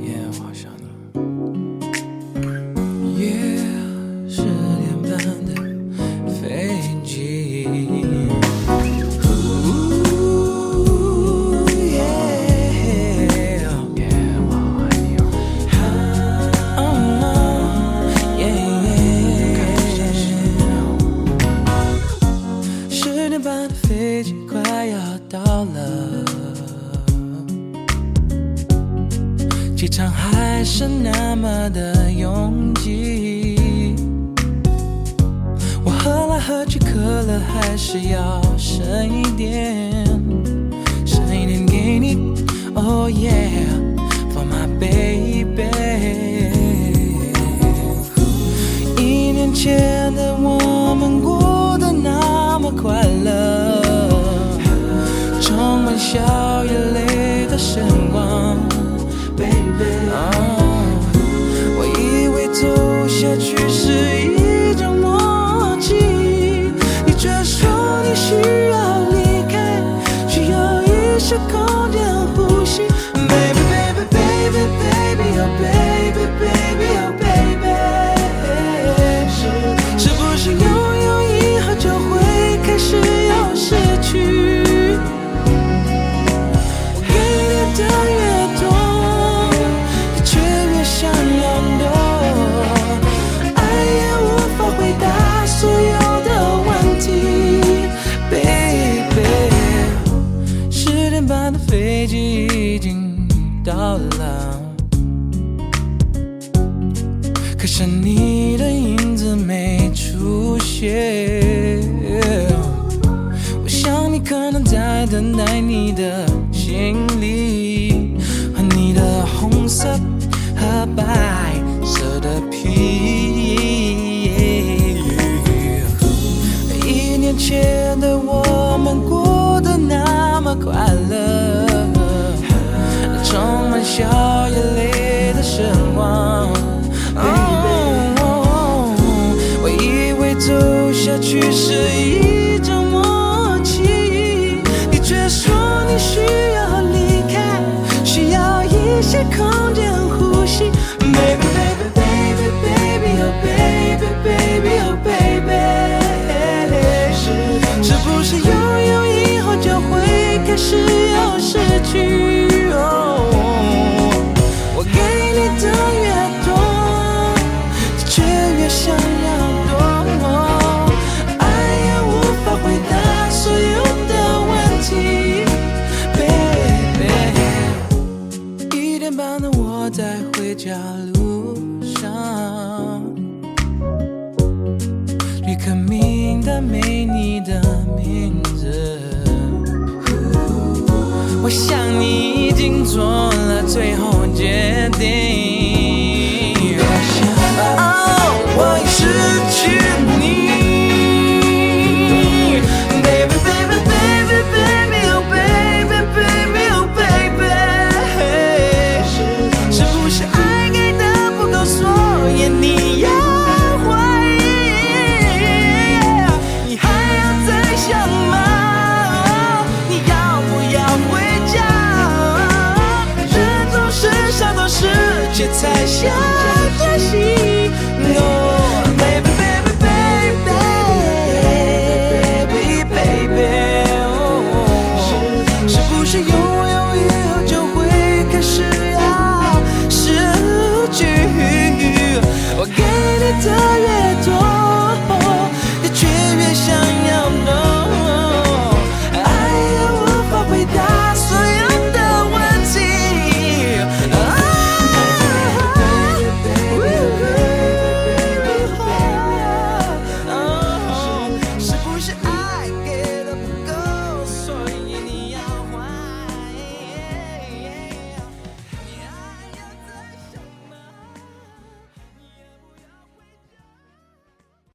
，Yeah， 我好想你。Yeah， 10点半的飞机。飞机快要到了，机场还是那么的拥挤。我喝来喝去，可乐还是要剩一点给你。Oh yeah， for my baby。1年前的我们过得那么快乐。充满笑与泪的时光 ，baby。我以为走下去是一种默契，你却说你需要离开，需要一些空间呼吸。Baby baby baby baby oh baby baby oh baby， 是不是拥有以后就会开始又失去？飞机已经到了，可是你的影子没出现。我想你可能在等待你的行李和你的红色和白色的皮。1年前的我们过得那么快乐，充满笑与泪的时光。我以为走下去是一种默契，你却说你需要离开，需要一些空间呼吸。Baby baby baby baby oh baby baby oh baby， 是不是拥有以后就会开始又失去？我给你的越多，却越想要多。爱也无法回答所有的问题 ，baby。1点半的我在回家路上，旅客名单没你的名字。我想你已经做了最后